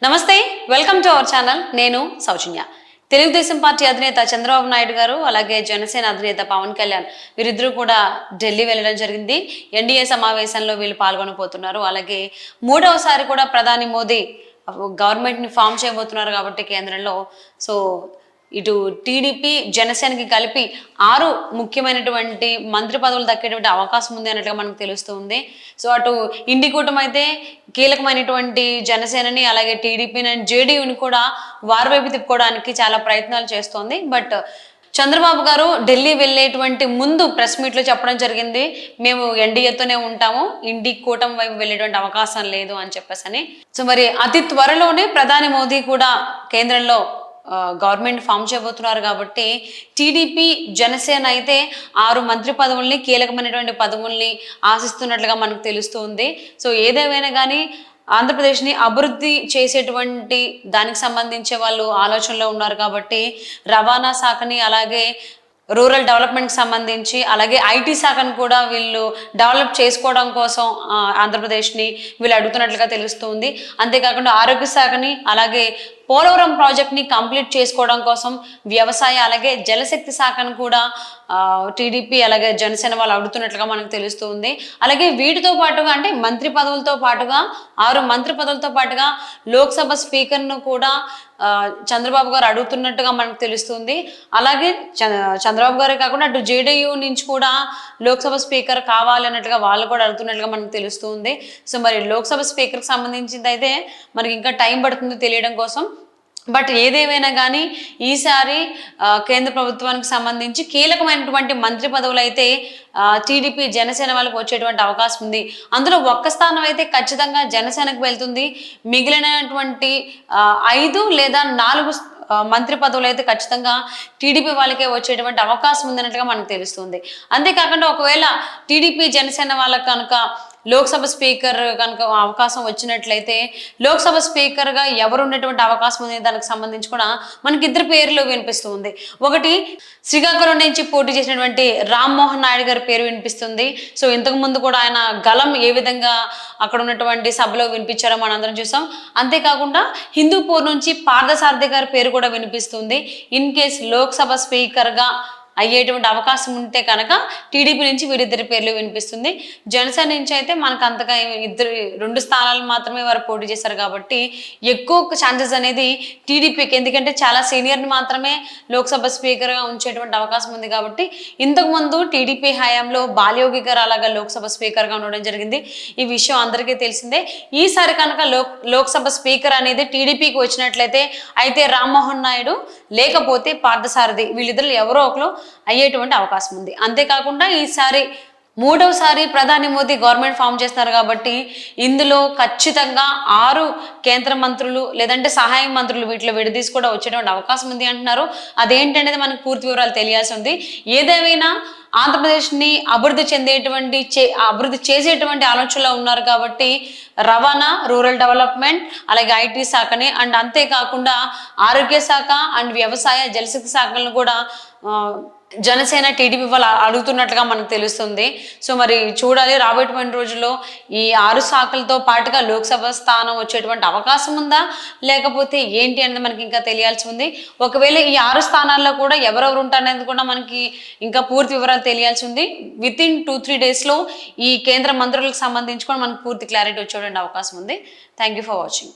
నమస్తే, welcome to our channel. నేను సౌజన్య. Telugu Desam party అధినేత చంద్రబాబు నాయుడు గారు అలాగే జనసేన అధినేత పవన్ కళ్యాణ్ వీరిద్దరూ కూడా ఢిల్లీ వెళ్ళడం జరిగింది. ఎన్డీఏ సమావేశంలో వీళ్ళు పాల్గొనబోతున్నారు. అలాగే మూడవసారి కూడా ప్రధాని మోదీ గవర్నమెంట్ని ఫామ్ చేయబోతున్నారు కాబట్టి కేంద్రంలో సో ఇటు టీడీపీ జనసేనకి కలిపి 6 ముఖ్యమైనటువంటి మంత్రి పదవులు దక్కేటువంటి అవకాశం ఉంది అన్నట్లుగా మనకు తెలుస్తుంది. సో అటు ఇండి కూటమి అయితే కీలకమైనటువంటి జనసేనని అలాగే టీడీపీని అండ్ జేడీయూని కూడా వారి వైపు తిప్పుకోవడానికి చాలా ప్రయత్నాలు చేస్తోంది. బట్ చంద్రబాబు గారు ఢిల్లీ వెళ్ళేటువంటి ముందు ప్రెస్ మీట్లో చెప్పడం జరిగింది, మేము ఎన్డీఏతోనే ఉంటాము, ఇండి కూటమి వైపు వెళ్ళేటువంటి అవకాశం లేదు అని చెప్పేసి. సో మరి అతి త్వరలోనే ప్రధాని మోదీ కూడా కేంద్రంలో గవర్నమెంట్ ఫామ్ చేయబోతున్నారు కాబట్టి టీడీపీ జనసేన అయితే 6 మంత్రి పదవుల్ని కీలకమైనటువంటి పదవుల్ని ఆశిస్తున్నట్లుగా మనకు తెలుస్తుంది. సో ఏదేమైనా కానీ ఆంధ్రప్రదేశ్ని అభివృద్ధి చేసేటువంటి దానికి సంబంధించే వాళ్ళు ఆలోచనలో ఉన్నారు కాబట్టి రవాణా శాఖని అలాగే రూరల్ డెవలప్మెంట్కి సంబంధించి అలాగే ఐటీ శాఖను కూడా వీళ్ళు డెవలప్ చేసుకోవడం కోసం ఆంధ్రప్రదేశ్ని వీళ్ళు అడుగుతున్నట్లుగా తెలుస్తుంది. అంతేకాకుండా ఆరోగ్య శాఖని అలాగే పోలవరం ప్రాజెక్ట్ని కంప్లీట్ చేసుకోవడం కోసం వ్యవసాయ అలాగే జలశక్తి శాఖను కూడా టీడీపీ అలాగే జనసేన వాళ్ళు అడుగుతున్నట్లుగా మనకు తెలుస్తుంది. అలాగే వీటితో పాటుగా అంటే మంత్రి పదవులతో పాటుగా 6 మంత్రి పదవులతో పాటుగా లోక్సభ స్పీకర్ను కూడా చంద్రబాబు గారు అడుగుతున్నట్టుగా మనకు తెలుస్తుంది. అలాగే చంద్రబాబు గారే కాకుండా అటు జేడీయూ నుంచి కూడా లోక్సభ స్పీకర్ కావాలి అన్నట్టుగా వాళ్ళు కూడా అడుగుతున్నట్లుగా మనకు తెలుస్తుంది. సో మరి లోక్సభ స్పీకర్కి సంబంధించింది అయితే మనకి ఇంకా టైం పడుతుంది తెలియడం కోసం. బట్ ఏదేమైనా కానీ ఈసారి కేంద్ర ప్రభుత్వానికి సంబంధించి కీలకమైనటువంటి మంత్రి పదవులు అయితే టీడీపీ జనసేన వాళ్ళకి వచ్చేటువంటి అవకాశం ఉంది. అందులో ఒక్క స్థానం అయితే ఖచ్చితంగా జనసేనకు వెళ్తుంది. మిగిలినటువంటి 5 లేదా 4 మంత్రి పదవులు అయితే ఖచ్చితంగా టీడీపీ వాళ్ళకే వచ్చేటువంటి అవకాశం ఉందన్నట్టుగా మనకు తెలుస్తుంది. అంతేకాకుండా ఒకవేళ టీడీపీ జనసేన వాళ్ళకి కనుక లోక్సభ స్పీకర్ కనుక అవకాశం వచ్చినట్లయితే లోక్సభ స్పీకర్గా ఎవరు ఉన్నటువంటి అవకాశం ఉంది దానికి సంబంధించి కూడా మనకి 2 పేర్లు వినిపిస్తుంది. ఒకటి శ్రీకాకుళం నుంచి పోటీ చేసినటువంటి రామ్మోహన్ నాయుడు గారి పేరు వినిపిస్తుంది. సో ఇంతకు ముందు కూడా ఆయన గలం ఏ విధంగా అక్కడ ఉన్నటువంటి సభలో వినిపించారో మనం అందరం చూసాం. అంతేకాకుండా హిందూపూర్ నుంచి పార్థసారథి గారి పేరు కూడా వినిపిస్తుంది. ఇన్ కేస్ లోక్సభ స్పీకర్గా అయ్యేటువంటి అవకాశం ఉంటే కనుక టీడీపీ నుంచి వీరిద్దరి పేర్లు వినిపిస్తుంది. జనసేన నుంచి అయితే మనకు అంతగా 2 స్థానాలు మాత్రమే వారు పోటీ చేశారు కాబట్టి ఎక్కువ ఛాన్సెస్ అనేది టీడీపీకి, ఎందుకంటే చాలా సీనియర్ని మాత్రమే లోక్సభ స్పీకర్గా ఉంచేటువంటి అవకాశం ఉంది కాబట్టి. ఇంతకుముందు టీడీపీ హయాంలో బాలయోగి గారు అలాగా లోక్సభ స్పీకర్గా ఉండడం జరిగింది. ఈ విషయం అందరికీ తెలిసిందే. ఈసారి కనుక లోక్సభ స్పీకర్ అనేది టీడీపీకి వచ్చినట్లయితే అయితే రామ్మోహన్ నాయుడు లేకపోతే పార్థసారథి వీళ్ళిద్దరు ఎవరో ఒకరు అయ్యేటువంటి అవకాశం ఉంది. అంతేకాకుండా ఈసారి 3వసారి ప్రధాని మోదీ గవర్నమెంట్ ఫామ్ చేస్తున్నారు కాబట్టి ఇందులో ఖచ్చితంగా 6 కేంద్ర మంత్రులు లేదంటే సహాయ మంత్రులు వీటిలో విడదీసి కూడా వచ్చేటువంటి అవకాశం ఉంది అంటున్నారు. అదేంటనేది మనకు పూర్తి వివరాలు తెలియాల్సి ఉంది. ఏదేమైనా ఆంధ్రప్రదేశ్ని అభివృద్ధి చేసేటువంటి ఆలోచనలో ఉన్నారు కాబట్టి రవాణా, రూరల్ డెవలప్మెంట్ అలాగే ఐటీ శాఖని అండ్ అంతేకాకుండా ఆరోగ్య శాఖ అండ్ వ్యవసాయ జలశక్తి శాఖలను కూడా జనసేన టీడీపీ వాళ్ళు అడుగుతున్నట్లుగా మనకు తెలుస్తుంది. సో మరి చూడాలి రాబోయేటువంటి రోజుల్లో ఈ 6 శాఖలతో పాటుగా లోక్సభ స్థానం వచ్చేటువంటి అవకాశం ఉందా లేకపోతే ఏంటి అనేది మనకి ఇంకా తెలియాల్సి ఉంది. ఒకవేళ ఈ 6 స్థానాల్లో కూడా ఎవరెవరు ఉంటారనేది కూడా మనకి ఇంకా పూర్తి వివరాలు తెలియాల్సి ఉంది. వితిన్ 2-3 డేస్లో ఈ కేంద్ర మంత్రులకు సంబంధించి కూడా మనకు పూర్తి క్లారిటీ వచ్చేటువంటి అవకాశం ఉంది. Thank you for watching.